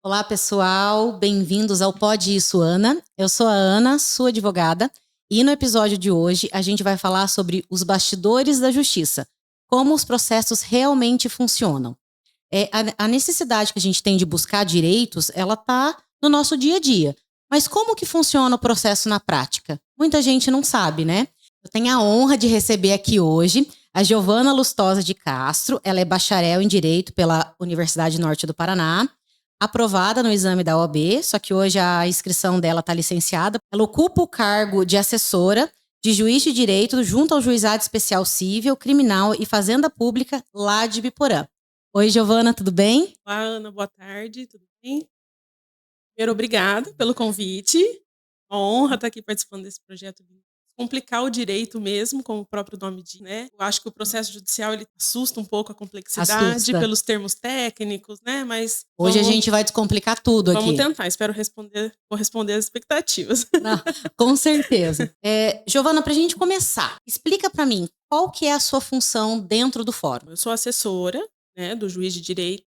Olá, pessoal. Bem-vindos ao Pode Isso, Ana. Eu sou a Ana, sua advogada, e no episódio de hoje a gente vai falar sobre os bastidores da justiça, como os processos realmente funcionam. A necessidade que a gente tem de buscar direitos, ela está no nosso dia a dia. Mas como que funciona o processo na prática? Muita gente não sabe, né? Eu tenho a honra de receber aqui hoje a Giovana Lustosa de Castro. Ela é bacharel em Direito pela Universidade Norte do Paraná, aprovada no exame da OAB, só que hoje a inscrição dela está licenciada. Ela ocupa o cargo de assessora de juiz de direito junto ao Juizado Especial Cível, Criminal e Fazenda Pública lá de Biporã. Oi, Giovana, tudo bem? Olá, Ana, boa tarde, tudo bem? Primeiro, obrigada pelo convite. Uma honra estar aqui participando desse projeto. Complicar o direito mesmo, como o próprio nome diz, né? Eu acho que o processo judicial ele assusta um pouco a complexidade Assusta. pelos termos técnicos, né? Mas Hoje a gente vai descomplicar tudo aqui. Vamos tentar, espero corresponder às expectativas. Não, com certeza. Giovana, para a gente começar, explica para mim qual que é a sua função dentro do fórum. Eu sou assessora, né, do juiz de direito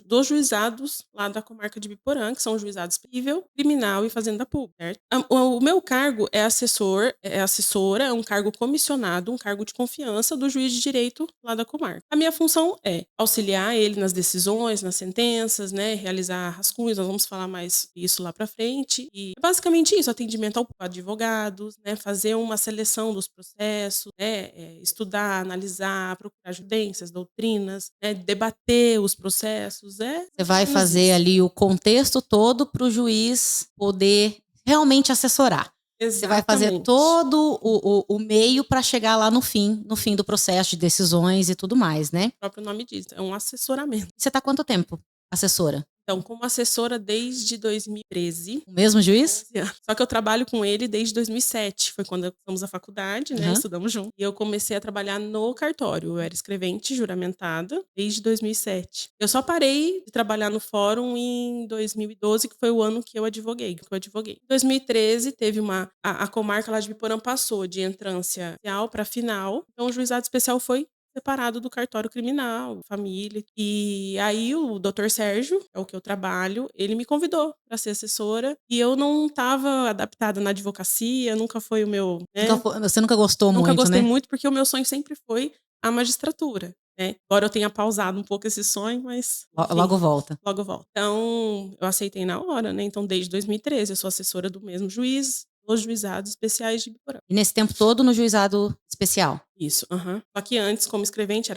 dos juizados lá da comarca de Biporã, que são os juizados civil, criminal e fazenda pública, certo? O meu cargo é assessora, é um cargo comissionado, um cargo de confiança do juiz de direito lá da comarca. A minha função é auxiliar ele nas decisões, nas sentenças, né, realizar rascunhos, nós vamos falar mais isso lá para frente, e é basicamente isso, atendimento a advogados, né, fazer uma seleção dos processos, né, estudar, analisar, procurar jurisprudências, doutrinas, debater os processos. Você vai fazer ali o contexto todo para o juiz poder realmente assessorar. Exatamente. Você vai fazer todo o meio para chegar lá no fim do processo de decisões e tudo mais, né? O próprio nome diz, é um assessoramento. Você está há quanto tempo assessora? Então, como assessora desde 2013. O mesmo juiz? Só que eu trabalho com ele desde 2007. Foi quando começamos a faculdade, né? Estudamos juntos. E eu comecei a trabalhar no cartório. Eu era escrevente juramentada desde 2007. Eu só parei de trabalhar no fórum em 2012, que foi o ano que eu advoguei. Em 2013, teve a comarca lá de Biporã passou de entrância inicial para final. Então, o juizado especial foi separado do cartório criminal, família. E aí o Dr. Sérgio, é o que eu trabalho, ele me convidou para ser assessora e eu não estava adaptada na advocacia, nunca foi o meu, né? Você nunca gostou muito, né? Nunca gostei muito porque o meu sonho sempre foi a magistratura, né? Embora eu tenha pausado um pouco esse sonho, mas enfim, logo volta. Logo volta. Então, eu aceitei na hora, né? Então, desde 2013, eu sou assessora do mesmo juiz, dos juizados especiais de Biporã. E nesse tempo todo no juizado especial? Isso, Só que antes, como escrevente,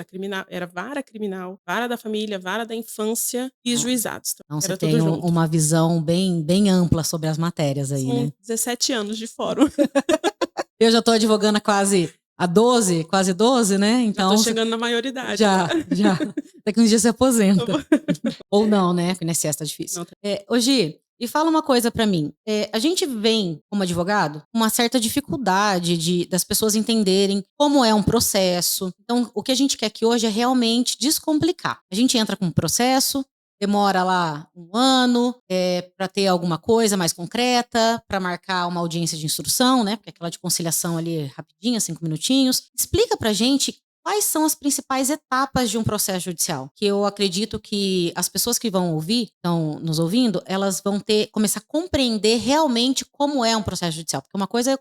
era vara criminal, vara da família, vara da infância e juizados. Então era você tem tudo junto. uma visão bem ampla sobre as matérias aí, São né? 17 anos de fórum. Eu já estou advogando há quase 12, né? Então. Já tô chegando na maioridade. Já. Daqui uns dias você aposenta. Ou não, né? Porque o INSS tá difícil. Ô Gi, e fala uma coisa pra mim. A gente vem, como advogado, uma certa dificuldade das pessoas entenderem como é um processo. Então, o que a gente quer aqui hoje é realmente descomplicar. A gente entra com um processo, demora lá um ano para ter alguma coisa mais concreta, para marcar uma audiência de instrução, né? Porque aquela de conciliação ali rapidinha, 5 minutinhos. Explica pra gente quais são as principais etapas de um processo judicial? Que eu acredito que as pessoas que vão ouvir, estão nos ouvindo, elas vão começar a compreender realmente como é um processo judicial. Porque uma coisa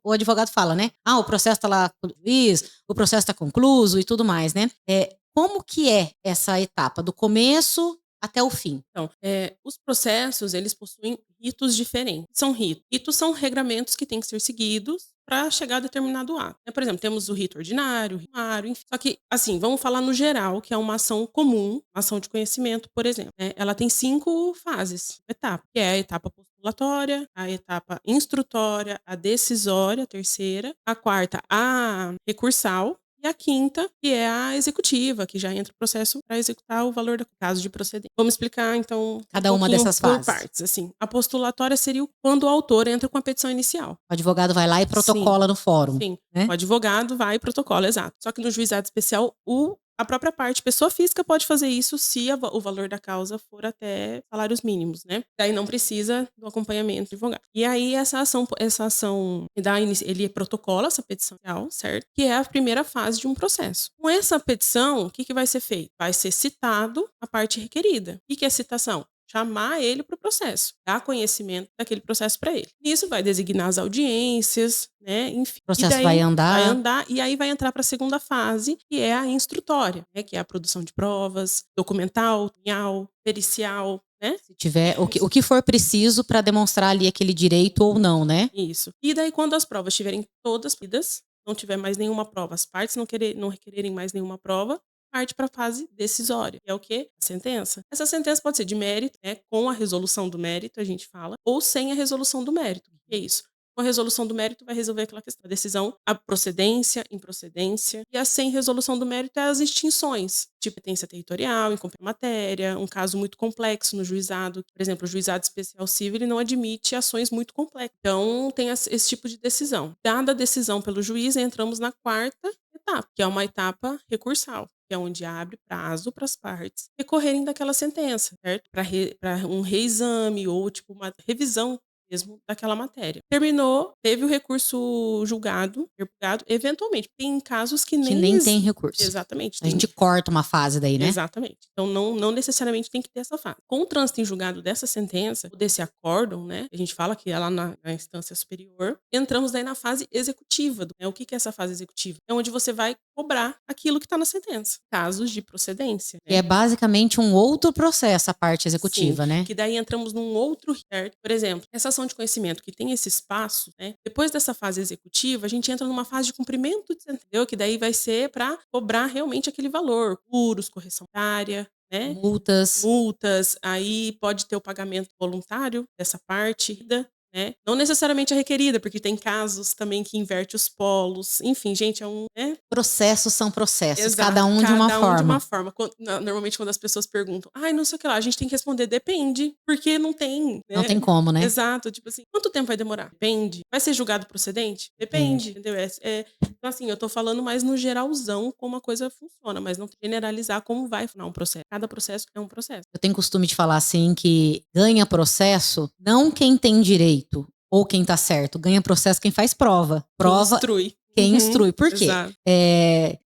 o advogado fala, né? O processo está lá com o juiz, o processo está concluso e tudo mais, né? Como que é essa etapa, do começo até o fim? Então, os processos, eles possuem ritos diferentes. São ritos. Ritos são regramentos que têm que ser seguidos para chegar a determinado ato. Por exemplo, temos o rito ordinário, o rito primário, enfim. Só que, assim, vamos falar no geral, que é uma ação comum, uma ação de conhecimento, por exemplo. Ela tem 5 fases, etapas, que é a etapa postulatória, a etapa instrutória, a decisória, a terceira, a quarta, a recursal, e a quinta, que é a executiva, que já entra o processo para executar o valor do caso de procedência. Vamos explicar, então, cada uma dessas fases. Por partes, assim. A postulatória seria quando o autor entra com a petição inicial. O advogado vai lá e protocola no fórum. Sim, né? O advogado vai e protocola, exato. Só que no juizado especial, a própria parte, pessoa física, pode fazer isso se o valor da causa for até salários mínimos, né? Daí não precisa do acompanhamento do advogado. E aí essa ação ele protocola essa petição, certo? Que é a primeira fase de um processo. Com essa petição, o que vai ser feito? Vai ser citado a parte requerida. O que é citação? chamar ele para o processo, dar conhecimento daquele processo para ele. Nisso vai designar as audiências, né? Enfim. O processo vai andar. Vai andar e aí vai entrar para a segunda fase, que é a instrutória, né? Que é a produção de provas, documental, pericial, né? Se tiver o que for preciso para demonstrar ali aquele direito ou não, né? Isso. E daí, quando as provas estiverem todas cumpridas, não tiver mais nenhuma prova, as partes não requererem mais nenhuma prova, parte para a fase decisória, que é o quê? A sentença. Essa sentença pode ser de mérito, né? Com a resolução do mérito, a gente fala, ou sem a resolução do mérito. O que é isso? Com a resolução do mérito vai resolver aquela questão. A decisão, a procedência, improcedência. E a sem resolução do mérito é as extinções. Tipo, competência territorial, incumprir matéria, um caso muito complexo no juizado. Por exemplo, o juizado especial civil ele não admite ações muito complexas. Então, tem esse tipo de decisão. Dada a decisão pelo juiz, entramos na quarta etapa, que é uma etapa recursal, que é onde abre prazo para as partes recorrerem daquela sentença, certo? Para um reexame ou tipo uma revisão mesmo daquela matéria. Terminou, teve o recurso julgado, eventualmente. Tem casos que nem tem recurso. Exatamente. A gente corta uma fase daí, né? Exatamente. Então, não necessariamente tem que ter essa fase. Com o trânsito em julgado dessa sentença, desse acórdão, né? A gente fala que é lá na instância superior, entramos daí na fase executiva. Né? O que é essa fase executiva? É onde você vai cobrar aquilo que está na sentença. Casos de procedência. Né? É basicamente um outro processo, a parte executiva, Sim, né? Que daí entramos num outro, certo? Por exemplo, essa ação de conhecimento que tem esses passos, né? Depois dessa fase executiva, a gente entra numa fase de cumprimento, entendeu? Que daí vai ser para cobrar realmente aquele valor, juros, correção diária, né? Multas, aí pode ter o pagamento voluntário dessa parte, né? Não necessariamente a requerida, porque tem casos também que inverte os polos. Enfim, gente, é um... Né? Processos são processos, Exato, cada um de uma forma. De uma forma. Normalmente, quando as pessoas perguntam, não sei o que lá, a gente tem que responder, depende, porque não tem. Né? Não tem como, né? Exato, tipo assim, quanto tempo vai demorar? Depende. Vai ser julgado procedente? Depende, entendeu? Então, assim, eu tô falando mais no geralzão como a coisa funciona, mas não generalizar como vai funcionar um processo. Cada processo é um processo. Eu tenho costume de falar assim que ganha processo não quem tem direito ou quem tá certo, ganha processo quem faz prova. Prova quem instrui. Por quê?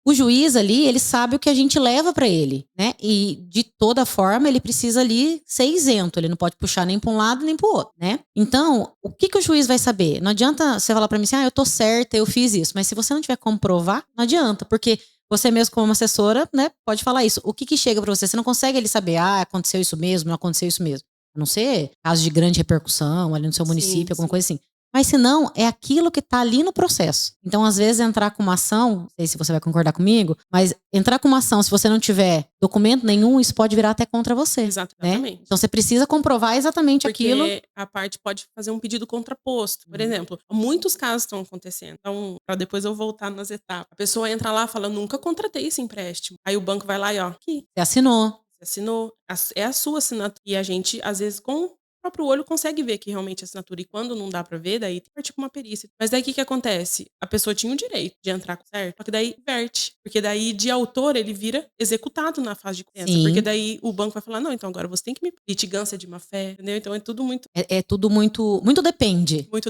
O juiz ali, ele sabe o que a gente leva para ele, né? E de toda forma, ele precisa ali ser isento. Ele não pode puxar nem para um lado nem para o outro, né? Então, o que o juiz vai saber? Não adianta você falar para mim assim, eu tô certa, eu fiz isso. Mas se você não tiver como provar, não adianta. Porque você mesmo como assessora, né, pode falar isso. O que chega para você? Você não consegue ele saber, aconteceu isso mesmo, não aconteceu isso mesmo. A não ser caso de grande repercussão ali no seu município, alguma coisa assim. Mas se não, é aquilo que tá ali no processo. Então, às vezes, entrar com uma ação, não sei se você vai concordar comigo, mas entrar com uma ação, se você não tiver documento nenhum, isso pode virar até contra você. Exatamente. Né? Então, você precisa comprovar exatamente aquilo. Porque a parte pode fazer um pedido contraposto. Por exemplo, muitos casos estão acontecendo. Então, para depois eu voltar nas etapas. A pessoa entra lá e fala, nunca contratei esse empréstimo. Aí o banco vai lá e aqui. Você assinou. Você assinou. É a sua assinatura. E a gente, às vezes, com o próprio olho consegue ver que realmente é assinatura. E quando não dá pra ver, daí tem que partir com uma perícia. Mas daí o que acontece? A pessoa tinha o direito de entrar com certo, só que daí inverte. Porque daí de autor ele vira executado na fase de confiança. Porque daí o banco vai falar, não, então agora você tem que me... litigância de má fé, entendeu? Então é tudo muito... É tudo muito depende. Muito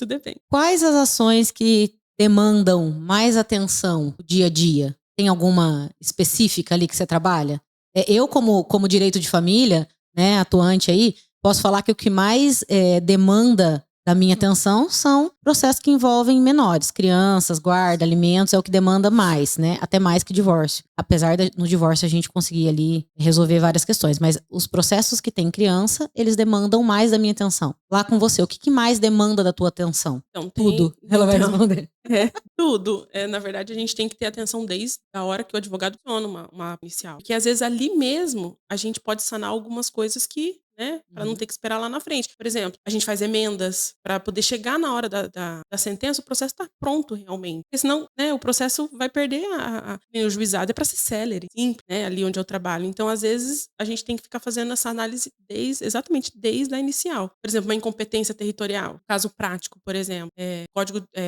depende. Quais as ações que demandam mais atenção no dia a dia? Tem alguma específica ali que você trabalha? Eu, como direito de família, né, atuante aí, posso falar que o que mais demanda da minha atenção são processos que envolvem menores, crianças, guarda, alimentos, é o que demanda mais, né? Até mais que divórcio. Apesar no divórcio a gente conseguir ali resolver várias questões, mas os processos que tem criança, eles demandam mais da minha atenção. Lá com você, o que mais demanda da tua atenção? Então, tudo. Ela vai responder. Tudo. Na verdade, a gente tem que ter atenção desde a hora que o advogado aciona uma inicial. Porque às vezes ali mesmo a gente pode sanar algumas coisas que, né, para não ter que esperar lá na frente. Por exemplo, a gente faz emendas para poder chegar na hora da sentença, o processo está pronto realmente. Porque senão, né, o processo vai perder o juizado é para ser célere, simples, né, ali onde eu trabalho. Então, às vezes, a gente tem que ficar fazendo essa análise exatamente desde a inicial. Por exemplo, uma incompetência territorial. Caso prático, por exemplo,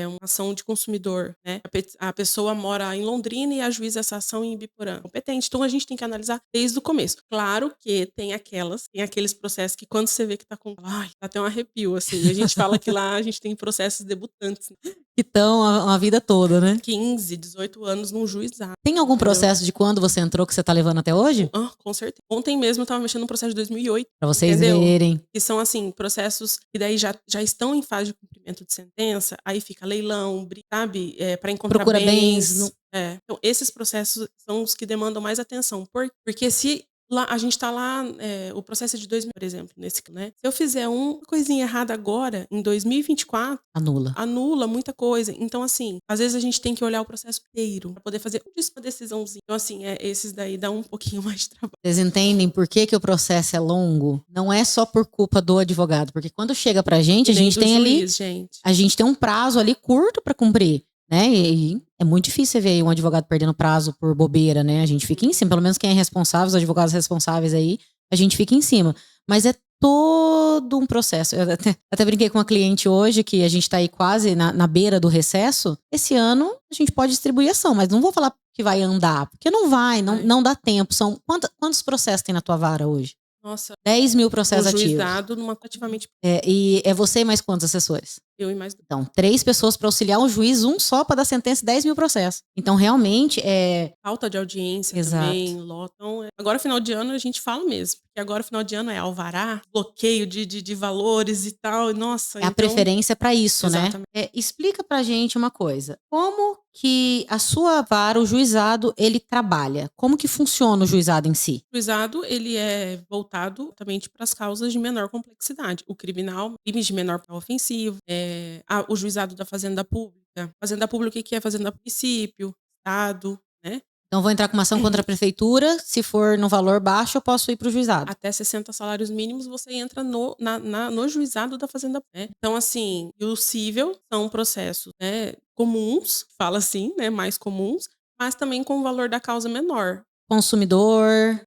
uma ação de consumidor, né? A pessoa mora em Londrina e ajuiza essa ação em Ibiporã. Competente. Então, a gente tem que analisar desde o começo. Claro que tem aqueles processos que quando você vê que tá com... dá até um arrepio, assim. A gente fala que lá a gente tem processos processos debutantes, né? Que estão a vida toda, né? 15, 18 anos num juizado. Tem algum Entendeu? processo de quando você entrou que você tá levando até hoje? Com certeza. Ontem mesmo eu tava mexendo no processo de 2008. Pra vocês Entendeu? verem. Que são, assim, processos que daí já estão em fase de cumprimento de sentença, aí fica leilão, sabe? Para encontrar Procura bens. bens. Então, esses processos são os que demandam mais atenção. Porque se lá, a gente tá lá, o processo é de 2000, por exemplo, nesse, né? Se eu fizer uma coisinha errada agora, em 2024, anula muita coisa. Então, assim, às vezes a gente tem que olhar o processo inteiro para poder fazer uma decisãozinha. Então, assim, esses daí dá um pouquinho mais de trabalho. Vocês entendem por que o processo é longo? Não é só por culpa do advogado, porque quando chega pra gente, a gente tem ali, a gente tem um prazo ali curto para cumprir, né? E é muito difícil você ver um advogado perdendo prazo por bobeira, né? A gente fica em cima, pelo menos quem é responsável, os advogados responsáveis aí, a gente fica em cima. Mas é todo um processo. Eu até brinquei com uma cliente hoje que a gente tá aí quase na beira do recesso. Esse ano a gente pode distribuir ação, mas não vou falar que vai andar, porque não vai, não dá tempo. Quantos processos tem na tua vara hoje? Nossa, 10 mil processos ativos. Juizado ativamente. E é você e mais quantos assessores? Eu e mais. Então, 3 pessoas para auxiliar um juiz, um só para dar sentença, 10 mil processos. Então, realmente é. Falta de audiência. Exato. Também, lotam. Agora, final de ano, a gente fala mesmo. Porque agora, final de ano, é alvará, bloqueio de valores e tal. Nossa. A preferência para isso, exatamente. né? Explica pra gente uma coisa. Como que a sua vara, o juizado, ele trabalha? Como que funciona o juizado em si? O juizado, ele é voltado também para as causas de menor complexidade. O criminal, crimes de menor ofensivo, o juizado da Fazenda Pública. Fazenda Pública, o que é Fazenda Município, Estado, né? Então, vou entrar com uma ação contra a prefeitura. Se for no valor baixo, eu posso ir para o juizado. Até 60 salários mínimos, você entra no juizado da Fazenda. Né? Então, assim, e o cível são processos, né, comuns, fala assim, né, mais comuns, mas também com o valor da causa menor. Consumidor,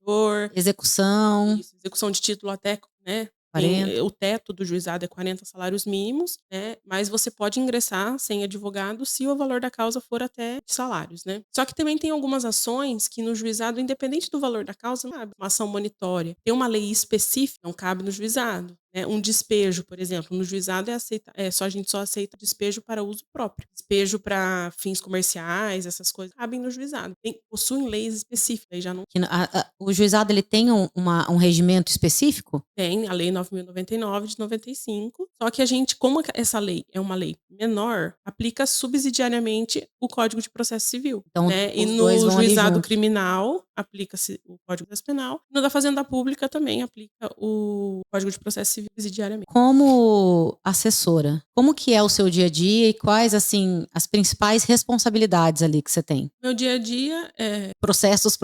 execução. Isso, execução de título até, né? 40. O teto do juizado é 40 salários mínimos, né? Mas você pode ingressar sem advogado se o valor da causa for até salários, né? Só que também tem algumas ações que no juizado, independente do valor da causa, não cabe. Uma ação monitória. Tem uma lei específica, não cabe no juizado. Né? Um despejo, por exemplo, no juizado a gente só aceita despejo para uso próprio. Despejo para fins comerciais, essas coisas, cabem no juizado. Possuem leis específicas. Aí já não... O juizado, ele tem um regimento específico? Tem, a lei 9.099 de 95. Só que a gente, como essa lei é uma lei menor, aplica subsidiariamente o Código de Processo Civil. Então, né? E no juizado criminal, aplica-se o Código de Processo Penal. No da Fazenda Pública também aplica o Código de Processo Civil subsidiariamente. Como assessora, como que é o seu dia a dia e quais, assim, as principais responsabilidades ali que você tem? Meu dia a dia é... Processos.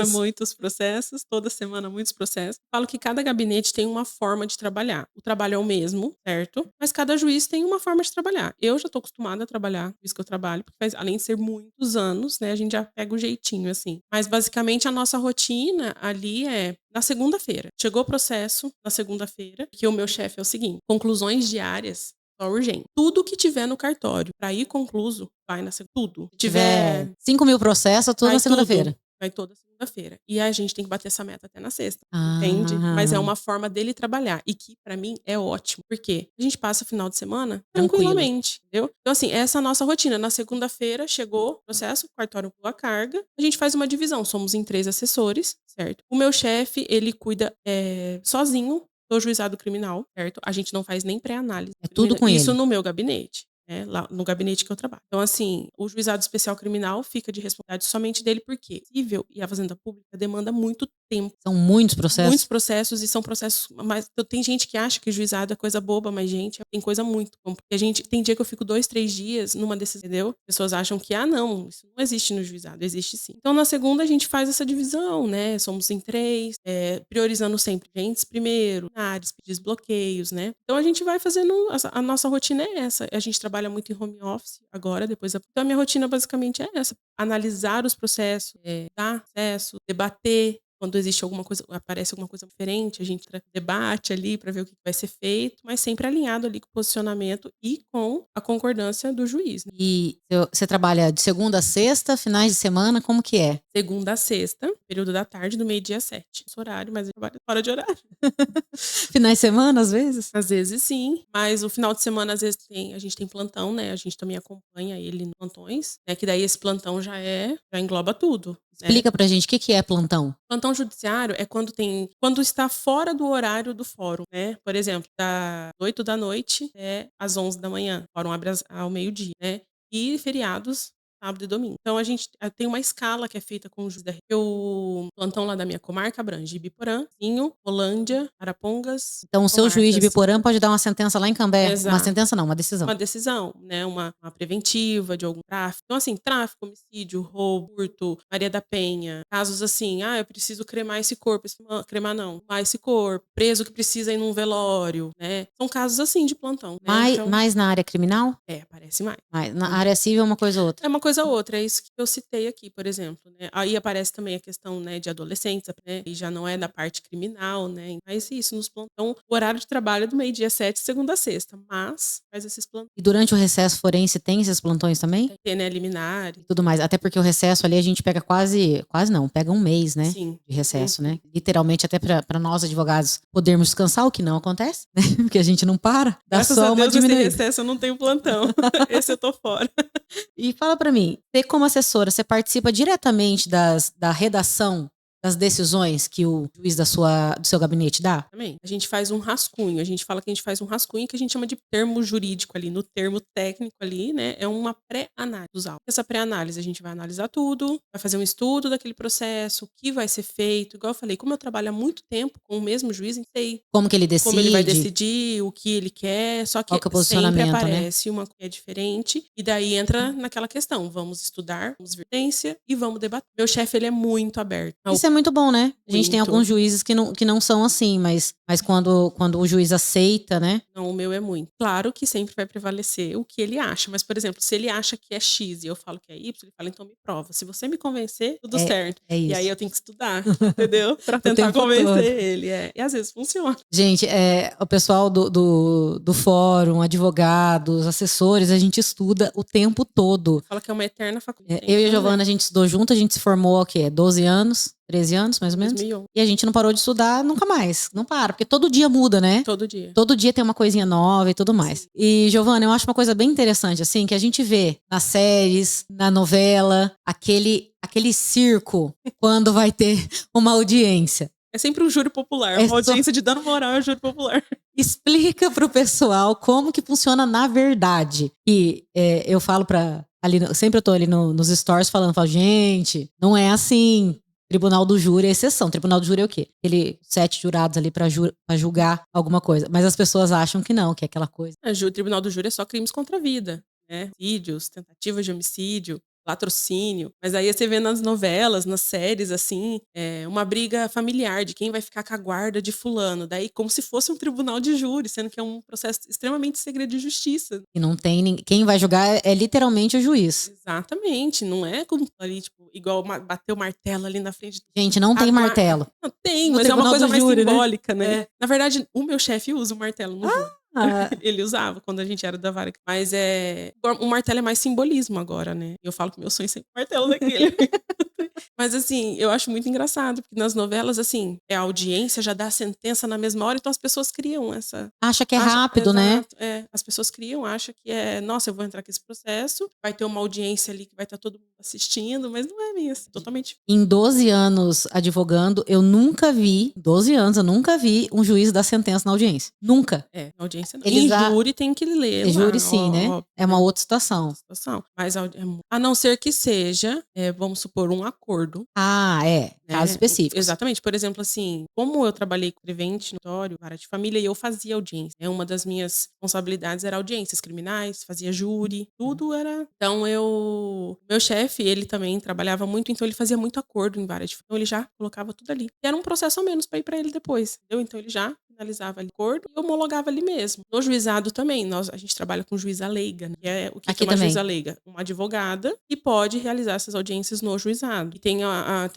Muitos processos, toda semana muitos processos. Falo que cada gabinete tem uma forma de trabalhar. O trabalho é o mesmo, certo? Mas cada juiz tem uma forma de trabalhar. Eu já tô acostumada a trabalhar, por isso que eu trabalho, porque além de ser muitos anos, né, a gente já pega o jeitinho, assim. Mas basicamente a nossa rotina ali é na segunda-feira. Chegou o processo na segunda-feira, que o meu chefe é o seguinte: conclusões diárias só urgente. Tudo que tiver no cartório para ir concluso, vai na segunda. Tudo. Se tiver 5 mil processos, tudo na segunda-feira. Vai toda segunda-feira. E a gente tem que bater essa meta até na sexta. Entende? Mas é uma forma dele trabalhar. E que, pra mim, é ótimo. Por quê? A gente passa o final de semana tranquilamente. Entendeu? Então, assim, essa é a nossa rotina. Na segunda-feira, chegou o processo, o cartório pula a carga. A gente faz uma divisão. Somos em 3 assessores, certo? O meu chefe, ele cuida sozinho do juizado criminal, certo? A gente não faz nem pré-análise. É tudo com ele. Isso no meu gabinete. Lá no gabinete que eu trabalho. Então, assim, o juizado especial criminal fica de responsabilidade somente dele, porque o cível e a Fazenda Pública demanda muito tempo. São muitos processos? Muitos processos, e são processos... Mas tem gente que acha que juizado é coisa boba, mas, gente, tem coisa muito. Porque tem dia que eu fico 2, 3 dias numa decisão, entendeu? Pessoas acham que, não, isso não existe no juizado. Existe sim. Então, na segunda, a gente faz essa divisão, né? Somos em 3, priorizando sempre agentes primeiro, áreas, desbloqueios, né? Então, a gente vai fazendo... A nossa rotina é essa. A gente trabalha muito em home office agora, depois. Então, a minha rotina basicamente é essa: analisar os processos, dar acesso, debater, Quando existe alguma coisa, aparece alguma coisa diferente, a gente debate ali para ver o que vai ser feito, mas sempre alinhado ali com o posicionamento e com a concordância do juiz, né? E você trabalha de segunda a sexta, finais de semana, como que é? Segunda a sexta, período da tarde, do meio-dia às 7. Esse horário, mas eu trabalho fora de horário. Finais de semana, às vezes? Às vezes sim, mas o final de semana, às vezes, a gente tem plantão, né? A gente também acompanha ele nos plantões, né? Que daí esse plantão já engloba tudo, né? Explica pra gente o que é plantão. Plantão judiciário é quando está fora do horário do fórum, né? Por exemplo, das 8 da noite às 11 da manhã. O fórum abre ao meio-dia, né? E feriados, sábado e domingo. Então, a gente tem uma escala que é feita com o juiz da o plantão lá da minha comarca abrange Ibiporã, Zinho, Rolândia, Arapongas. Então, o seu juiz de comarcas. Ibiporã pode dar uma sentença lá em Cambé. Uma Exato. sentença não, uma decisão. Uma decisão, né? Uma preventiva de algum tráfico. Então, assim, tráfico, homicídio, roubo, furto, Maria da Penha. Casos assim, eu preciso cremar esse corpo. Cremar não. Esse corpo. Preso que precisa ir num velório, né? São casos assim de plantão, né? Então, Mais na área criminal? aparece mais. Na área civil é uma coisa ou outra. É uma coisa ou outra, é isso que eu citei aqui, por exemplo, né? Aí aparece também a questão, né, de adolescentes, né? E já não é da parte criminal, né? Mas isso, nos plantões. Então, o horário de trabalho é do meio-dia às 7, segunda a sexta, mas faz esses plantões. E durante o recesso forense tem esses plantões também? Tem, né, liminar. E tudo mais. Até porque o recesso ali a gente pega quase não, pega um mês, né? Sim. De recesso, né? Literalmente até pra nós advogados podermos descansar, o que não acontece, né? Porque a gente não para, dá Graças só a uma Deus, esse diminuída. recesso eu não tenho plantão. Esse eu tô fora. E fala pra mim, você como assessora, você participa diretamente da redação das decisões que o juiz do seu gabinete dá? Também. A gente faz um rascunho. A gente fala que a gente faz um rascunho que a gente chama de termo jurídico ali. No termo técnico ali, né? É uma pré-análise dos autos. Essa pré-análise a gente vai analisar tudo, vai fazer um estudo daquele processo, o que vai ser feito. Igual eu falei, como eu trabalho há muito tempo com o mesmo juiz, não sei Como que ele decide? como ele vai decidir, o que ele quer. Só que Qual que é o sempre posicionamento, né? aparece uma coisa diferente. E daí entra naquela questão. Vamos estudar, vamos ver evidência e vamos debater. Meu chefe, ele é muito aberto. Isso é muito bom, né? A gente tem Muito. alguns juízes que não são assim, mas quando o juiz aceita, né? Não, o meu é muito. Claro que sempre vai prevalecer o que ele acha. Mas, por exemplo, se ele acha que é X e eu falo que é Y, ele fala, então me prova. Se você me convencer, tudo certo. É isso. E aí eu tenho que estudar, entendeu? Pra tentar tempo convencer todo. ele. E às vezes funciona. Gente, o pessoal do fórum, advogados, assessores, a gente estuda o tempo todo. Fala que é uma eterna faculdade. Eu e a Giovana, a gente estudou junto, a gente se formou há 12 anos, 13 anos, mais ou menos. 2011. E a gente não parou de estudar nunca mais. Não para, porque todo dia muda, né? Todo dia. Todo dia tem uma coisinha nova e tudo mais. Sim. E, Giovana, eu acho uma coisa bem interessante, assim, que a gente vê nas séries, na novela, aquele circo quando vai ter uma audiência. É sempre um júri popular. Uma audiência de dano moral é um júri popular. Explica pro pessoal como que funciona na verdade. E eu falo sempre eu tô ali nos stories falo, gente, não é assim. Tribunal do júri é exceção. Tribunal do júri é o quê? 7 jurados ali pra julgar alguma coisa. Mas as pessoas acham que não, que é aquela coisa. O Tribunal do Júri é só crimes contra a vida, né? Homicídios, tentativas de homicídio, latrocínio. Mas aí você vê nas novelas, nas séries, assim, uma briga familiar de quem vai ficar com a guarda de fulano. Daí como se fosse um tribunal de júri, sendo que é um processo extremamente segredo de justiça. E não tem quem vai julgar é literalmente o juiz. Exatamente. Não é como ali, tipo, igual bater o martelo ali na frente. Gente, não tem martelo. Não tem, No mas é uma tribunal coisa do mais júri, simbólica, né? É. Na verdade, o meu chefe usa o martelo no júri. Ele usava quando a gente era da vara. Mas o martelo é mais simbolismo agora, né? Eu falo que meu sonho é sempre o martelo daquele. Mas assim, eu acho muito engraçado, porque nas novelas, assim, a audiência já dá a sentença na mesma hora, então as pessoas criam essa... Acha que é rápido, né? As pessoas acham que nossa, eu vou entrar com esse processo, vai ter uma audiência ali que vai estar todo mundo assistindo, mas não é bem assim, totalmente. Em 12 anos advogando, eu nunca vi um juiz dar sentença na audiência. Nunca. Na audiência não. Eles júri tem que ler. Júri sim, né? Ó, é uma outra situação. Mas a não ser que seja, vamos supor, um acordo. Casos específicos. Exatamente. Por exemplo, assim, como eu trabalhei com prevente, notório, vara de família, e eu fazia audiência. Uma das minhas responsabilidades era audiências criminais, fazia júri, tudo era... Então, meu chefe, ele também trabalhava muito, então ele fazia muito acordo em vara de família. Então, ele já colocava tudo ali. E era um processo a menos pra ir pra ele depois, entendeu? Então, ele já finalizava ali o acordo e homologava ali mesmo. No juizado também, a gente trabalha com juíza leiga, né? Que é o que Aqui é uma também. juíza leiga? Uma advogada que pode realizar essas audiências no juizado. E tem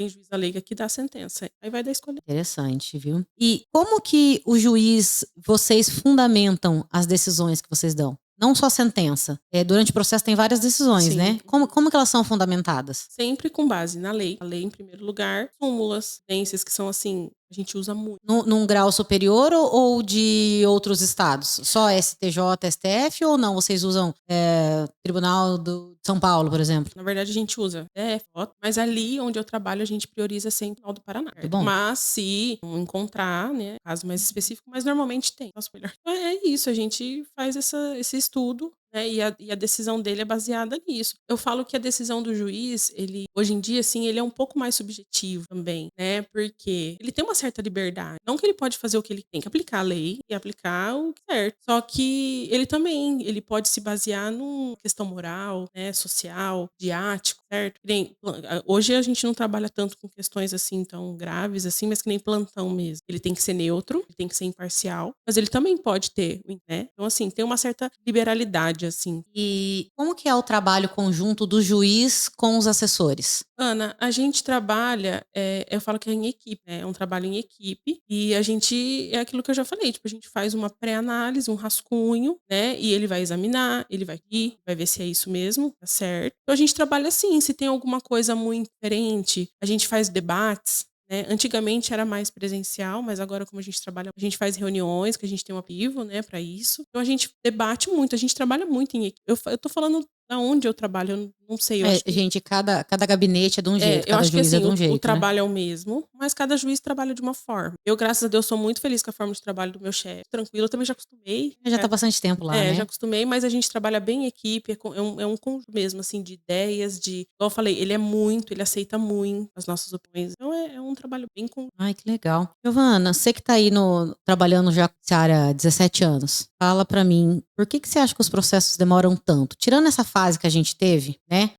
juíza leiga que dá a sentença. Aí vai dar escolha. Interessante, viu? E como que o juiz, vocês fundamentam as decisões que vocês dão? Não só a sentença. Durante o processo tem várias decisões, Sim. né? Como que elas são fundamentadas? Sempre com base na lei. A lei, em primeiro lugar, súmulas, sentenças que são assim, a gente usa muito. Num grau superior ou de outros estados? Só STJ, STF ou não? Vocês usam Tribunal de São Paulo, por exemplo? Na verdade, a gente usa STF, mas ali onde eu trabalho, a gente prioriza sempre o Tribunal do Paraná. Muito bom. Mas se não encontrar, né, caso mais específico, mas normalmente tem. Nosso melhor. Então, é isso, a gente faz esse estudo, né, e a decisão dele é baseada nisso. Eu falo que a decisão do juiz, ele hoje em dia, assim, ele é um pouco mais subjetivo também, né? Porque ele tem uma certa liberdade. Não que ele pode fazer o que ele tem que aplicar a lei e aplicar o certo. Só que ele pode se basear numa questão moral, né, social, de ático, certo? Que nem, hoje a gente não trabalha tanto com questões assim tão graves assim, mas que nem plantão mesmo. Ele tem que ser neutro, ele tem que ser imparcial, mas ele também pode ter, né? Então assim, tem uma certa liberalidade assim. E como que é o trabalho conjunto do juiz com os assessores? Ana, a gente trabalha, eu falo que é em equipe, né? É um trabalho em equipe e a gente, é aquilo que eu já falei, tipo, a gente faz uma pré-análise, um rascunho, né? E ele vai examinar, ele vai ver se é isso mesmo, tá certo. Então a gente trabalha assim, se tem alguma coisa muito diferente, a gente faz debates, né? Antigamente era mais presencial, mas agora como a gente trabalha, a gente faz reuniões, que a gente tem um arquivo, né, para isso. Então a gente debate muito, a gente trabalha muito em equipe. Eu tô falando da onde eu trabalho, eu não sei, eu acho que Gente, cada gabinete é de um jeito, eu cada acho que juiz é assim, de um o jeito, né? trabalho é o mesmo, mas cada juiz trabalha de uma forma. Eu, graças a Deus, sou muito feliz com a forma de trabalho do meu chefe. Tranquilo, eu também já acostumei. Já tá há bastante tempo lá, Já né? acostumei, mas a gente trabalha bem em equipe, é um conjunto mesmo, assim, de ideias, igual eu falei, ele aceita muito as nossas opiniões. Então é um trabalho bem conjunto. Ai, que legal. Giovana, você que tá aí trabalhando já nessa área há 17 anos, fala pra mim, por que você acha que os processos demoram tanto? Tirando essa fase que a gente teve, né?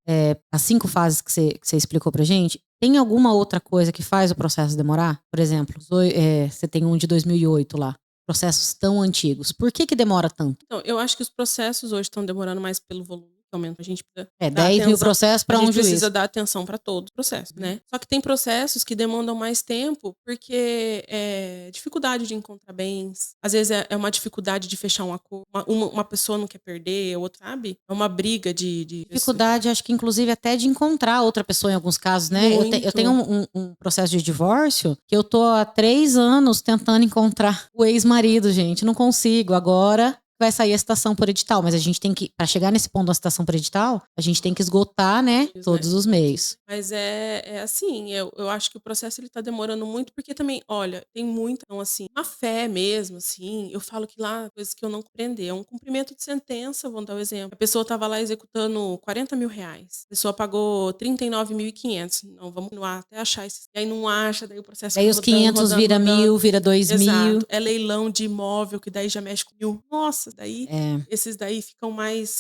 As 5 fases que você explicou pra gente, tem alguma outra coisa que faz o processo demorar? Por exemplo, você tem um de 2008 lá. Processos tão antigos. Por que demora tanto? Então, eu acho que os processos hoje estão demorando mais pelo volume que aumenta. A gente precisa 10 mil processos para um juiz. A gente precisa dar atenção para todos os processos, né? Só que tem processos que demandam mais tempo porque é dificuldade de encontrar bens. Às vezes é uma dificuldade de fechar um acordo. Uma pessoa não quer perder, outra, sabe? É uma briga de dificuldade, acho que inclusive até de encontrar outra pessoa em alguns casos, né? Eu tenho um processo de divórcio que eu tô há 3 anos tentando encontrar o ex-marido, gente. Não consigo. Agora vai sair a citação por edital, mas a gente tem que, para chegar nesse ponto da citação por edital, a gente tem que esgotar, né, todos os meios. Mas é assim, eu acho que o processo ele tá demorando muito, porque também, olha, tem muita, então, assim, uma fé mesmo, assim, eu falo que lá, coisas que eu não compreendi, é um cumprimento de sentença, vamos dar um exemplo. A pessoa tava lá executando R$40 mil, a pessoa pagou 39.500, não, vamos continuar até achar esses, e aí não acha, daí o processo Daí os 500 vira 1.000, vira 2.000. Exato, é leilão de imóvel, que daí já mexe com 1.000, nossa, daí esses daí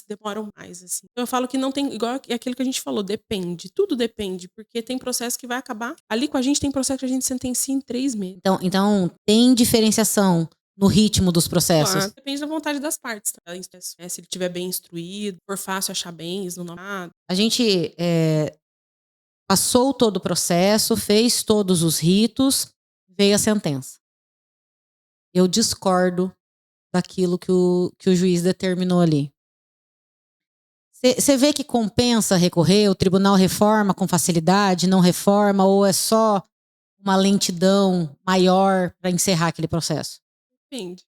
demoram mais, assim. Então eu falo que não tem, igual aquilo que a gente falou, depende, tudo depende, porque tem processo que vai acabar, ali com a gente tem processo que a gente sentencia em 3 meses. Então tem diferenciação no ritmo dos processos? Claro, depende da vontade das partes, tá? Se ele estiver bem instruído, for fácil achar bens no nomado. A gente passou todo o processo, fez todos os ritos, veio a sentença. Eu discordo daquilo que o juiz determinou ali. Você vê que compensa recorrer? O tribunal reforma com facilidade, não reforma, ou é só uma lentidão maior para encerrar aquele processo? Depende.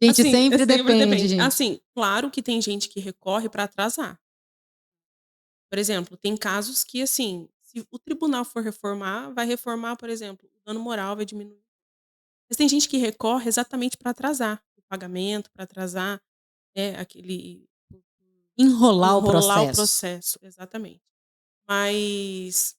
Gente, assim, sempre depende, gente. Assim, claro que tem gente que recorre para atrasar. Por exemplo, tem casos que, assim, se o tribunal for reformar, vai reformar, por exemplo, o dano moral vai diminuir. Mas tem gente que recorre exatamente para atrasar o pagamento, para atrasar aquele Enrolar o o processo. processo, exatamente. Mas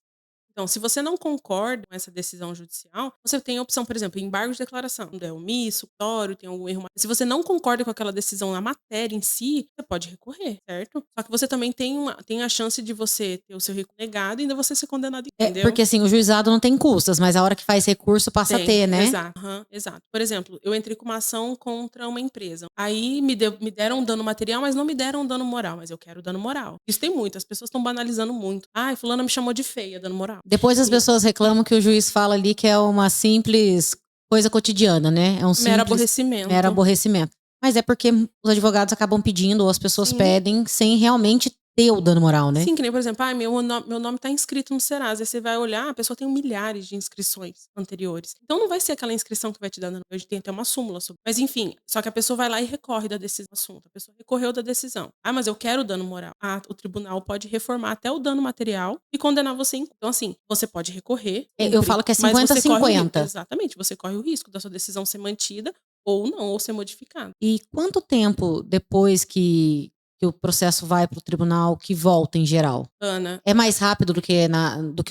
Então, se você não concorda com essa decisão judicial, você tem a opção, por exemplo, embargo de declaração. Quando é omisso, tório, tem algum erro. Se você não concorda com aquela decisão na matéria em si, você pode recorrer, certo? Só que você também tem a chance de você ter o seu recurso negado e ainda você ser condenado, entendeu? Porque assim, o juizado não tem custas, mas a hora que faz recurso passa a ter, né? Exato, exato. Por exemplo, eu entrei com uma ação contra uma empresa. Aí me deram um dano material, mas não me deram um dano moral. Mas eu quero dano moral. Isso tem muito. As pessoas estão banalizando muito. Ai, fulana me chamou de feia, dano moral. Depois as pessoas reclamam que o juiz fala ali que é uma simples coisa cotidiana, né? É um simples, mero aborrecimento. Mas é porque os advogados acabam pedindo, ou as pessoas pedem, sem realmente ter o dano moral, né? Sim, que nem, por exemplo, meu nome tá inscrito no Serasa. Aí você vai olhar, a pessoa tem milhares de inscrições anteriores. Então não vai ser aquela inscrição que vai te dar dano. Hoje tem até uma súmula sobre. Mas enfim, só que a pessoa vai lá e recorre da decisão do assunto. A pessoa recorreu da decisão. Ah, mas eu quero dano moral. Ah, o tribunal pode reformar até o dano material e condenar você. Então, assim, você pode recorrer. Eu falo que é 50-50. Exatamente, você corre o risco da sua decisão ser mantida ou não, ou ser modificada. E quanto tempo depois que o processo vai para o tribunal que volta em geral? Ana, é mais rápido do que,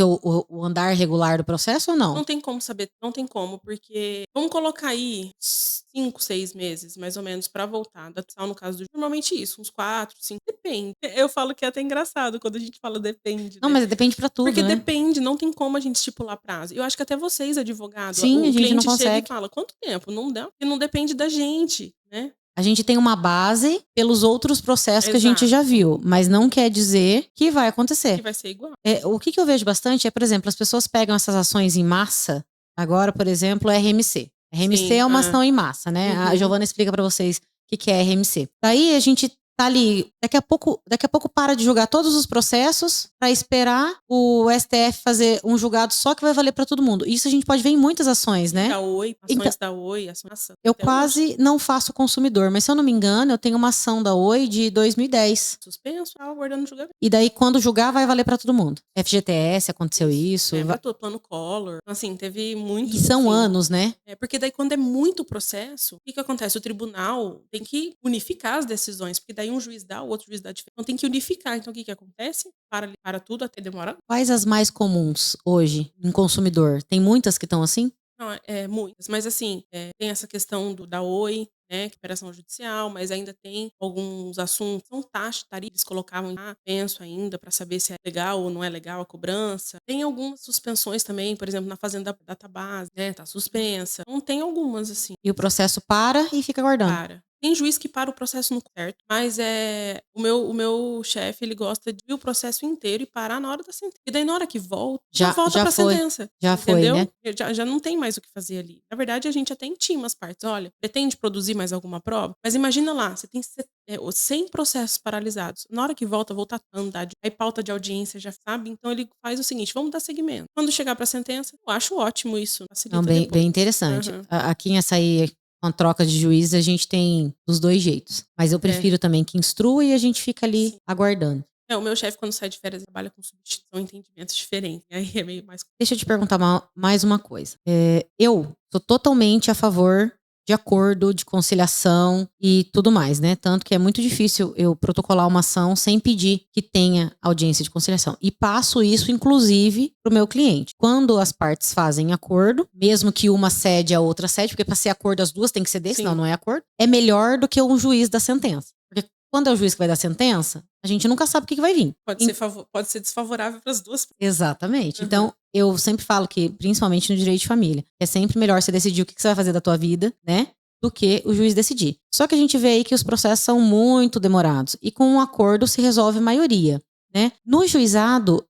o andar regular do processo ou não? Não tem como saber, não tem como, porque vamos colocar aí 5, 6 meses, mais ou menos, pra voltar. Da decisão, no caso do normalmente isso, uns 4, 5, depende. Eu falo que é até engraçado quando a gente fala depende. Não, mas depende pra tudo, porque né? Depende, não tem como a gente estipular prazo. Eu acho que até vocês, advogados, Sim, a gente não consegue. chega e fala, quanto tempo? Não dá, porque não depende da gente, né? A gente tem uma base pelos outros processos que a gente já viu, mas não quer dizer que vai acontecer. Que vai ser igual. O que eu vejo bastante é, por exemplo, as pessoas pegam essas ações em massa. Agora, por exemplo, é RMC. RMC é uma ação em massa, né? A Giovana explica pra vocês o que é RMC. Daí a gente tá ali, daqui a pouco para de julgar todos os processos para esperar o STF fazer um julgado só que vai valer para todo mundo. Isso a gente pode ver em muitas ações, né? Da Oi, ações da Oi, ações. Eu quase não faço consumidor, mas se eu não me engano, eu tenho uma ação da Oi de 2010. Suspenso, aguardando julgamento. E daí, quando julgar, vai valer para todo mundo. FGTS, aconteceu isso. Plano Collor. Assim, teve muito. E são anos, né? Porque daí, quando é muito processo, o que acontece? O tribunal tem que unificar as decisões, porque daí um juiz dá, o outro juiz dá diferente. Então tem que unificar. Então o que acontece? Para tudo até demorar. Quais as mais comuns hoje em consumidor? Tem muitas que estão assim? Não, muitas. Mas assim, tem essa questão da Oi, né, que é operação judicial, mas ainda tem alguns assuntos, são taxas, tarifas, colocavam penso ainda para saber se é legal ou não é legal a cobrança. Tem algumas suspensões também, por exemplo, na Fazenda Database, né, tá suspensa. Então tem algumas assim. E o processo para e fica guardando. Para. Tem juiz que para o processo no certo, mas o meu chefe, ele gosta de ir o processo inteiro e parar na hora da sentença. E daí na hora que volta, já volta pra sentença. Já entendeu? foi, né? Já não tem mais o que fazer ali. Na verdade, a gente até intima as partes. Olha, pretende produzir mais alguma prova? Mas imagina lá, você tem 100 processos paralisados. Na hora que volta a andar, aí pauta de audiência, já sabe? Então ele faz o seguinte, vamos dar seguimento. Quando chegar pra sentença, eu acho ótimo isso. Não, bem interessante. Aqui em Açaí, com troca de juiz, a gente tem dos dois jeitos. Mas eu prefiro também que instrua e a gente fica ali aguardando. O meu chefe, quando sai de férias, trabalha com substituição e entendimentos diferentes. Aí é meio mais... Deixa eu te perguntar mais uma coisa. Eu sou totalmente a favor de acordo, de conciliação e tudo mais, né? Tanto que é muito difícil eu protocolar uma ação sem pedir que tenha audiência de conciliação. E passo isso, inclusive, para o meu cliente. Quando as partes fazem acordo, mesmo que uma cede, a outra cede, porque para ser acordo as duas tem que ceder, senão não é acordo, é melhor do que um juiz da sentença. Porque quando é o juiz que vai dar sentença, a gente nunca sabe o que vai vir. Pode ser desfavorável para as duas. Exatamente. Então, eu sempre falo que, principalmente no direito de família, é sempre melhor você decidir o que você vai fazer da tua vida, né? Do que o juiz decidir. Só que a gente vê aí que os processos são muito demorados. E com um acordo se resolve a maioria, né? No juizado,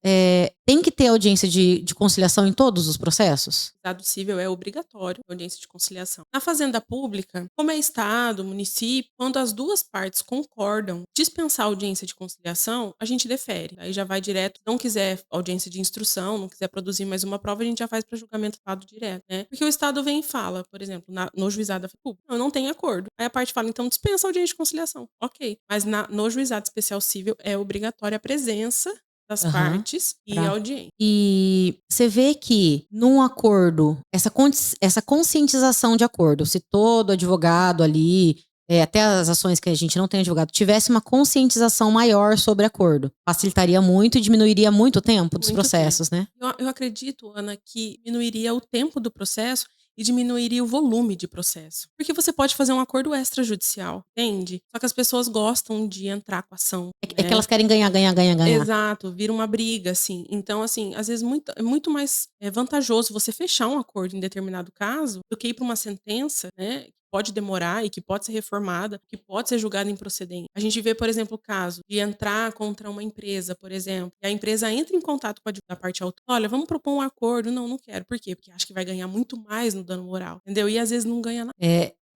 tem que ter audiência de conciliação em todos os processos? O juizado civil é obrigatório a audiência de conciliação. Na fazenda pública, como é estado, município, quando as duas partes concordam dispensar a audiência de conciliação, a gente defere. Aí já vai direto. Se não quiser audiência de instrução, não quiser produzir mais uma prova, a gente já faz para julgamento estado direto, né? Porque o estado vem e fala, por exemplo, no juizado público, não tem acordo. Aí a parte fala, então dispensa a audiência de conciliação. Ok. Mas no juizado especial civil é obrigatória a presença das partes e a audiência. E você vê que num acordo, essa conscientização de acordo, se todo advogado ali até as ações que a gente não tem advogado, tivesse uma conscientização maior sobre acordo. Facilitaria muito e diminuiria muito o tempo dos Muito processos, né? Eu acredito, Ana, que diminuiria o tempo do processo e diminuiria o volume de processo. Porque você pode fazer um acordo extrajudicial, entende? Só que as pessoas gostam de entrar com a ação, É que né? elas querem ganhar, ganhar, ganhar, ganhar. Exato, vira uma briga, assim. Então, assim, às vezes é muito mais vantajoso você fechar um acordo em determinado caso do que ir para uma sentença, né? Que pode demorar e que pode ser reformada, que pode ser julgada improcedente. A gente vê, por exemplo, o caso de entrar contra uma empresa, por exemplo, e a empresa entra em contato com a parte autônoma. Olha, vamos propor um acordo. Não, não quero. Por quê? Porque acho que vai ganhar muito mais no dano moral, entendeu? E às vezes não ganha nada.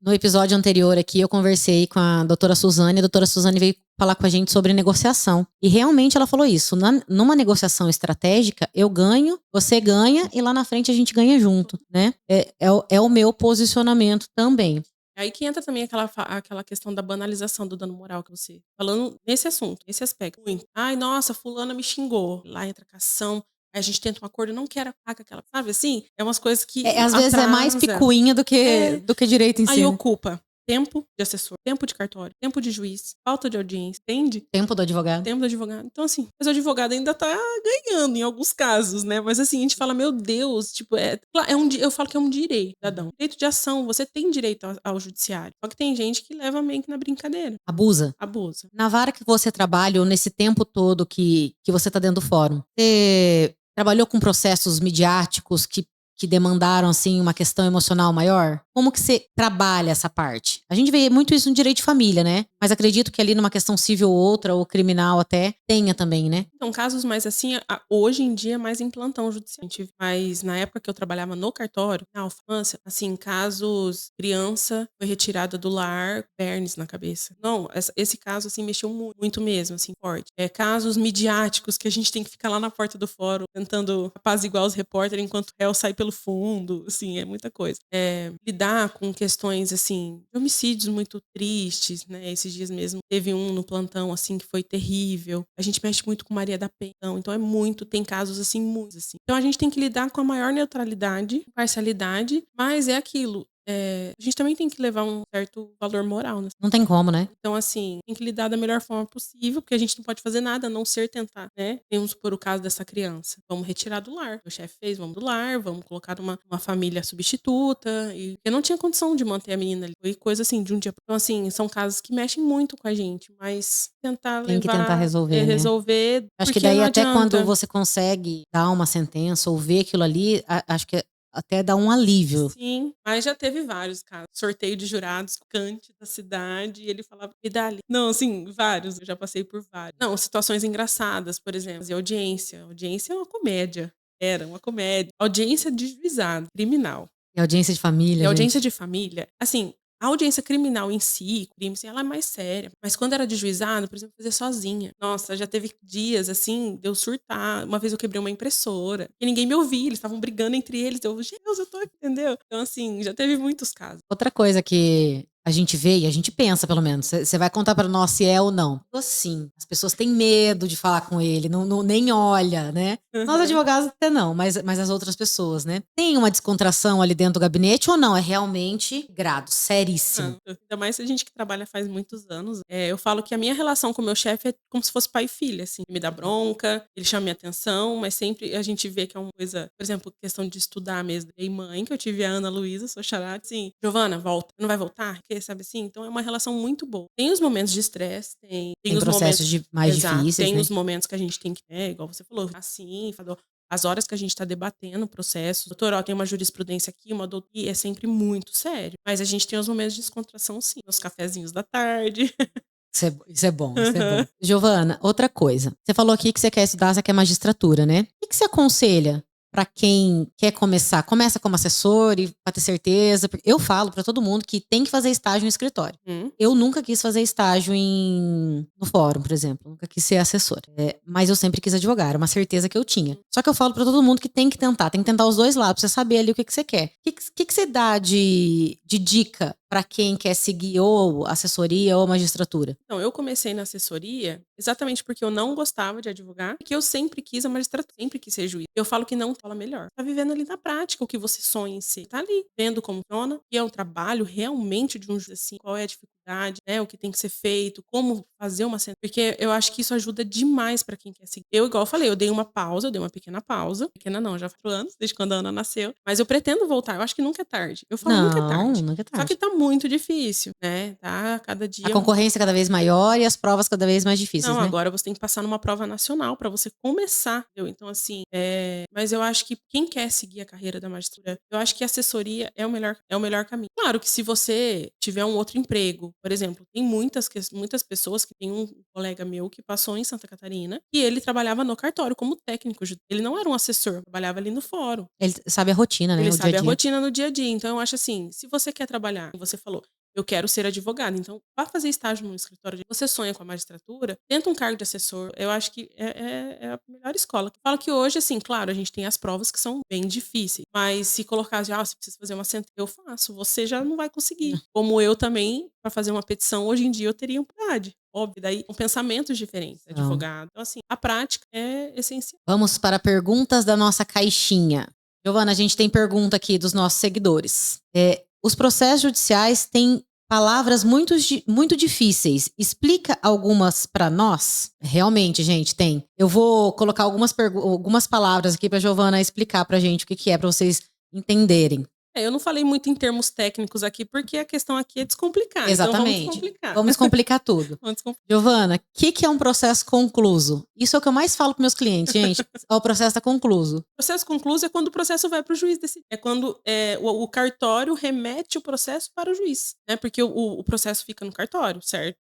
No episódio anterior aqui, eu conversei com a doutora Suzane, e a doutora Suzane veio falar com a gente sobre negociação. E realmente ela falou isso. Numa negociação estratégica, eu ganho, você ganha, e lá na frente a gente ganha junto, né? É o meu posicionamento também. Aí que entra também aquela questão da banalização do dano moral que você... Falando nesse assunto, nesse aspecto. Muito. Ai, nossa, fulana me xingou. Lá entra a ação. Aí a gente tenta um acordo, eu não quero a aquela... Sabe assim? É umas coisas que Às vezes é mais picuinha do que direito em si. Aí ocupa tempo de assessor, tempo de cartório, tempo de juiz, falta de audiência, entende? Tempo do advogado. Tempo do advogado. Então, assim, mas o advogado ainda tá ganhando em alguns casos, né? Mas assim, a gente fala, meu Deus, tipo, eu falo que é um direito, cidadão. Direito de ação, você tem direito ao judiciário. Só que tem gente que leva meio que na brincadeira. Abusa. Na vara que você trabalha, ou nesse tempo todo que você tá dentro do fórum, você trabalhou com processos midiáticos que demandaram, assim, uma questão emocional maior? Como que você trabalha essa parte? A gente vê muito isso no direito de família, né? Mas acredito que ali numa questão civil ou outra, ou criminal até, tenha também, né? Então, casos mais assim, hoje em dia, mais em plantão judicial. Mas na época que eu trabalhava no cartório, na infância, assim, casos, criança foi retirada do lar, bernes na cabeça. Não, esse caso, assim, mexeu muito, muito mesmo, assim, forte. Casos midiáticos que a gente tem que ficar lá na porta do fórum, tentando apaziguar os repórteres enquanto o réu sai pelo fundo, assim, é muita coisa. Lidar com questões, assim, de homicídios muito tristes, né? Esses dias mesmo teve um no plantão, assim, que foi terrível. A gente mexe muito com Maria da Penha, então tem casos, assim, muitos, assim. Então a gente tem que lidar com a maior neutralidade, parcialidade, mas é aquilo. A gente também tem que levar um certo valor moral, né? Não tem como, né? Então, assim, tem que lidar da melhor forma possível, porque a gente não pode fazer nada a não ser tentar, né? Vamos supor o caso dessa criança. Vamos retirar do lar. O chefe fez, vamos do lar, vamos colocar uma família substituta. E eu não tinha condição de manter a menina ali. Foi coisa assim, de um dia. Então, assim, são casos que mexem muito com a gente, mas tem que tentar resolver, né? Resolver. Acho que daí até quando você consegue dar uma sentença ou ver aquilo ali, acho que até dá um alívio. Sim, mas já teve vários casos. Sorteio de jurados, cante da cidade, e ele falava, me dá ali. Não, assim, vários, eu já passei por vários. Não, situações engraçadas, por exemplo, fazer audiência. Audiência é uma comédia. Era uma comédia. Audiência de juizado, criminal. E audiência de família, E audiência de família, assim, a audiência criminal em si, crime, assim, ela é mais séria. Mas quando era de juizado, por exemplo, fazer sozinha. Nossa, já teve dias, assim, de eu surtar. Uma vez eu quebrei uma impressora e ninguém me ouvia. Eles estavam brigando entre eles. Deus, eu tô aqui, entendeu? Então, assim, já teve muitos casos. Outra coisa que a gente vê e a gente pensa, pelo menos. Você vai contar pra nós se é ou não. Assim, as pessoas têm medo de falar com ele, nem olha, né? Nós advogados até não, mas as outras pessoas, né? Tem uma descontração ali dentro do gabinete ou não? É realmente grado, seríssimo. Ainda mais a gente que trabalha faz muitos anos. Eu falo que a minha relação com o meu chefe é como se fosse pai e filha, assim. Ele me dá bronca, ele chama minha atenção, mas sempre a gente vê que é uma coisa, por exemplo, questão de estudar mesmo. E mãe, que eu tive a Ana Luísa, sou xará, assim, Giovana, volta. Não vai voltar? Sabe assim? Então é uma relação muito boa. Tem os momentos de estresse, tem os processos momentos mais difíceis, tem né? os momentos que a gente tem que, igual você falou, assim, as horas que a gente está debatendo o processo. Doutor, tem uma jurisprudência aqui, uma doutora, e é sempre muito sério. Mas a gente tem os momentos de descontração, sim. Os cafezinhos da tarde. Isso é bom, isso é bom. Giovana, outra coisa. Você falou aqui que você quer estudar, você quer magistratura, né? O que você aconselha para quem quer começar? Começa como assessor e para ter certeza. Eu falo para todo mundo que tem que fazer estágio no escritório. Eu nunca quis fazer estágio no fórum, por exemplo. Nunca quis ser assessora. Mas eu sempre quis advogar, era uma certeza que eu tinha. Só que eu falo para todo mundo que tem que tentar os dois lados, pra você saber ali o que você quer. O que você dá de dica para quem quer seguir ou assessoria ou magistratura? Então, eu comecei na assessoria exatamente porque eu não gostava de advogar, porque eu sempre quis a magistratura, sempre quis ser juiz. Eu falo que não fala melhor. Tá vivendo ali na prática o que você sonha em ser. Tá ali, vendo como funciona, e é um trabalho realmente de um juiz, assim, qual é a dificuldade. dificuldade, né, o que tem que ser feito, como fazer uma sentença, porque eu acho que isso ajuda demais para quem quer seguir. Eu, igual eu falei, eu dei uma pausa, eu dei uma pequena pausa, pequena não, já 4 anos, desde quando a Ana nasceu, mas eu pretendo voltar, eu acho que nunca é tarde. Eu falo nunca é Não, tarde. nunca é Só que tarde. tá muito difícil, né, tá cada A dia. concorrência cada vez maior e as provas cada vez mais difíceis, Não, né? agora você tem que passar numa prova nacional para você começar, entendeu? Então, assim, mas eu acho que quem quer seguir a carreira da magistratura, eu acho que a assessoria é o melhor caminho. Claro que se você tiver um outro emprego, por exemplo, tem muitas pessoas que tem um colega meu que passou em Santa Catarina e ele trabalhava no cartório como técnico. Ele não era um assessor, trabalhava ali no fórum. Ele sabe a rotina, né? Ele O dia a sabe a dia. rotina no dia a dia. Então, eu acho assim, se você quer trabalhar, você falou, eu quero ser advogado, então vá fazer estágio num escritório. Você sonha com a magistratura, tenta um cargo de assessor. Eu acho que é a melhor escola. Eu falo que hoje, assim, claro, a gente tem as provas que são bem difíceis, mas se colocar, você precisa fazer uma sentença, eu faço, você já não vai conseguir. Como eu também, para fazer uma petição, hoje em dia eu teria idade. Óbvio, daí são pensamentos diferentes, advogado. Então, assim, a prática é essencial. Vamos para perguntas da nossa caixinha. Giovana, a gente tem pergunta aqui dos nossos seguidores. Os processos judiciais têm palavras muito difíceis. Explica algumas para nós? Realmente, gente, tem. Eu vou colocar algumas palavras aqui para Giovana explicar para a gente o que é, para vocês entenderem. Eu não falei muito em termos técnicos aqui, porque a questão aqui é descomplicar. Exatamente. Então vamos descomplicar. Vamos complicar tudo. Vamos descomplicar. Giovana, o que é um processo concluso? Isso é o que eu mais falo para meus clientes, gente. O processo está concluso. O processo concluso é quando o processo vai para o juiz decidir. É quando o cartório remete o processo para o juiz, né? Porque o processo fica no cartório, certo?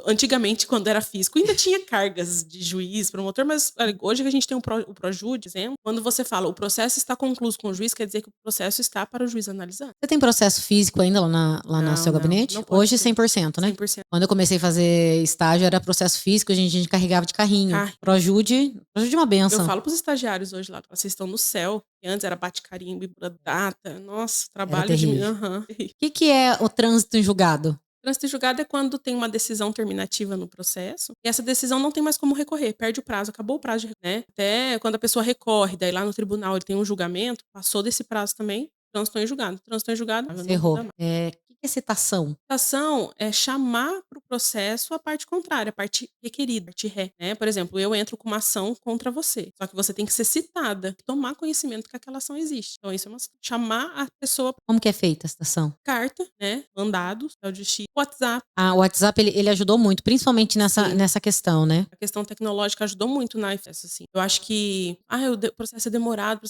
Antigamente, quando era físico, ainda tinha cargas de juiz, promotor, mas hoje que a gente tem o ProJude, exemplo, quando você fala o processo está concluso com o juiz, quer dizer que o processo está para o juiz analisar. Você tem processo físico ainda lá no seu gabinete? Não pode Hoje ter. 100%, né? 100%. Quando eu comecei a fazer estágio era processo físico, a gente carregava de carrinho. ProJude é uma benção. Eu falo pros estagiários hoje lá, vocês estão no céu, que antes era bate-carimbo, data, nossa, trabalho de... O que é o trânsito em julgado? Trânsito em julgado é quando tem uma decisão terminativa no processo e essa decisão não tem mais como recorrer, perde o prazo, acabou o prazo, né? Até quando a pessoa recorre, daí lá no tribunal ele tem um julgamento, passou desse prazo também, trânsito em julgado. Trânsito em julgado... Errou. O que é citação? Citação é chamar para o processo a parte contrária, a parte requerida, a parte ré, né? Por exemplo, eu entro com uma ação contra você, só que você tem que ser citada, tomar conhecimento que aquela ação existe. Então, isso é chamar a pessoa... Como que é feita a citação? Carta, né? Mandados, WhatsApp. O WhatsApp, ele ajudou muito, principalmente nessa questão, né? A questão tecnológica ajudou muito na IFES, assim. Eu acho que... o processo é demorado,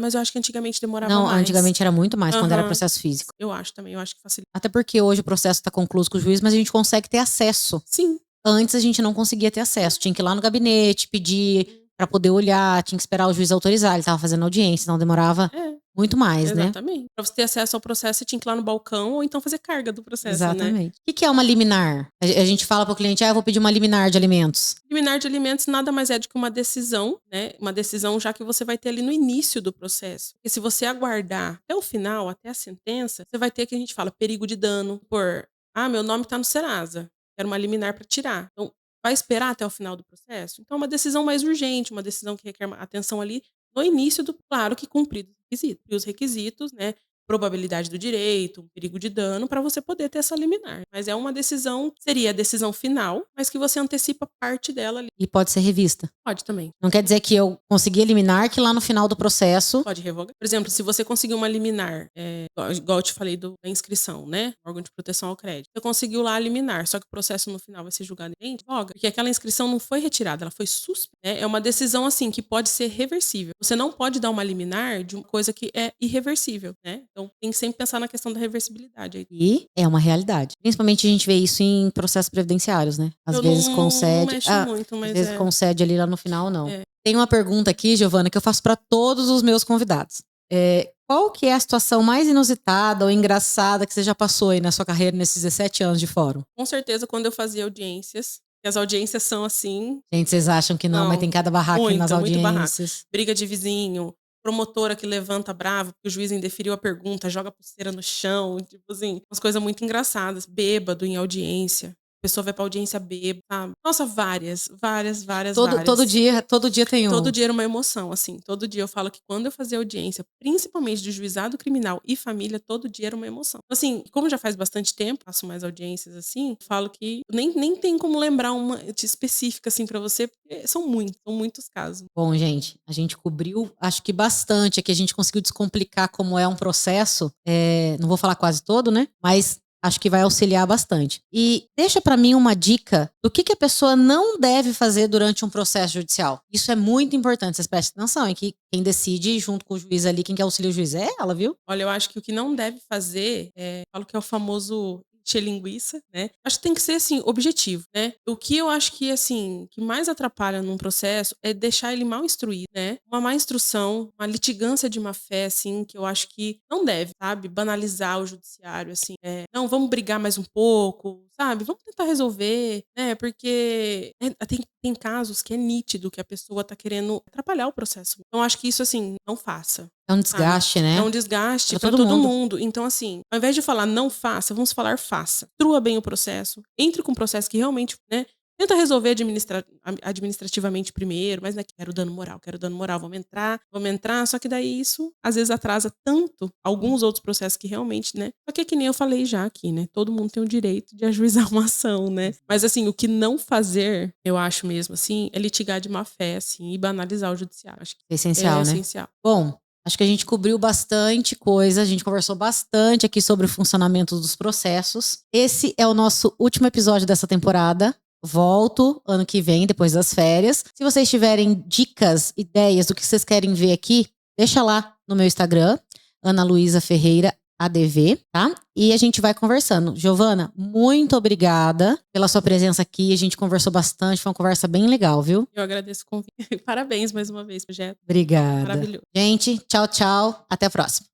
mas eu acho que antigamente demorava mais. Não, antigamente era muito mais, quando era processo físico. Eu acho também, eu acho que facilita. Até porque hoje o processo está concluído com o juiz, mas a gente consegue ter acesso. Sim. Antes a gente não conseguia ter acesso. Tinha que ir lá no gabinete, pedir para poder olhar, tinha que esperar o juiz autorizar. Ele estava fazendo audiência, senão demorava muito mais, né? Exatamente. Para você ter acesso ao processo, você tinha que ir lá no balcão ou então fazer carga do processo, Exatamente. né? O que é uma liminar? A gente fala para o cliente, eu vou pedir uma liminar de alimentos. Liminar de alimentos nada mais é do que uma decisão, né? Uma decisão já que você vai ter ali no início do processo. Porque se você aguardar até o final, até a sentença, você vai ter que a gente fala perigo de dano meu nome está no Serasa, quero uma liminar para tirar. Então, vai esperar até o final do processo? Então, é uma decisão mais urgente, uma decisão que requer atenção ali no início claro que cumprido os requisitos, né? Probabilidade do direito, um perigo de dano, para você poder ter essa liminar. Mas é uma decisão, seria a decisão final, mas que você antecipa parte dela ali. E pode ser revista? Pode também. Não quer dizer que eu consegui eliminar, que lá no final do processo... Pode revogar. Por exemplo, se você conseguiu uma liminar, igual eu te falei da inscrição, né? Órgão de proteção ao crédito. Você conseguiu lá a liminar, só que o processo no final vai ser julgado em revoga, porque aquela inscrição não foi retirada, ela foi suspendida. É uma decisão, assim, que pode ser reversível. Você não pode dar uma liminar de uma coisa que é irreversível, né? Então, tem que sempre pensar na questão da reversibilidade aí. E é uma realidade. Principalmente a gente vê isso em processos previdenciários, né? Às vezes concede. Não mexo muito, mas às vezes concede ali lá no final, não. Tem uma pergunta aqui, Giovana, que eu faço para todos os meus convidados. Qual que é a situação mais inusitada ou engraçada que você já passou aí na sua carreira nesses 17 anos de fórum? Com certeza, quando eu fazia audiências. E as audiências são assim... Gente, vocês acham que não, mas tem cada barraco nas audiências. Briga de vizinho, promotora que levanta bravo porque o juiz indeferiu a pergunta, joga a pulseira no chão, tipo assim, umas coisas muito engraçadas. Bêbado em audiência. A pessoa vai pra audiência bêbada, sabe? Nossa, várias. Todo dia tem um. Todo dia era uma emoção, assim. Todo dia eu falo que quando eu fazia audiência, principalmente de juizado criminal e família, todo dia era uma emoção. Assim, como já faz bastante tempo, faço mais audiências assim, eu falo que nem tem como lembrar uma específica, assim, pra você, porque são muitos casos. Bom, gente, a gente cobriu, acho que bastante aqui, a gente conseguiu descomplicar como é um processo, não vou falar quase todo, né? Mas acho que vai auxiliar bastante. E deixa pra mim uma dica do que a pessoa não deve fazer durante um processo judicial. Isso é muito importante, vocês prestem atenção, é que quem decide junto com o juiz ali, quem que auxilia o juiz é ela, viu? Olha, eu acho que o que não deve fazer, falo que é o famoso encher linguiça, né? Acho que tem que ser, assim, objetivo, né? O que eu acho que, assim, que mais atrapalha num processo é deixar ele mal instruído, né? Uma má instrução, uma litigância de má fé, assim, que eu acho que não deve, sabe? Banalizar o judiciário, assim. Não, vamos brigar mais um pouco, sabe? Vamos tentar resolver, né? Porque tem casos que é nítido que a pessoa tá querendo atrapalhar o processo. Então, acho que isso, assim, não faça. É um desgaste, né? É um desgaste pra para todo todo mundo. mundo. Então, assim, ao invés de falar não faça, vamos falar faça. Instrua bem o processo. Entre com um processo que realmente, né? Tenta resolver administrativamente primeiro, mas não é que quero dano moral, vamos entrar. Só que daí isso, às vezes, atrasa tanto alguns outros processos que realmente, né? Só que é que nem eu falei já aqui, né? Todo mundo tem o direito de ajuizar uma ação, né? Mas, assim, o que não fazer, eu acho mesmo, assim, é litigar de má fé, assim, e banalizar o judiciário. Acho que É essencial, né? essencial. Bom, acho que a gente cobriu bastante coisa, a gente conversou bastante aqui sobre o funcionamento dos processos. Esse é o nosso último episódio dessa temporada. Volto ano que vem, depois das férias. Se vocês tiverem dicas, ideias do que vocês querem ver aqui, deixa lá no meu Instagram, Ana Luísa Ferreira ADV, tá? E a gente vai conversando. Giovana, muito obrigada pela sua presença aqui. A gente conversou bastante, foi uma conversa bem legal, viu? Eu agradeço o convite. Parabéns mais uma vez, projeto. Obrigada. Maravilhoso. Gente, tchau, tchau. Até a próxima.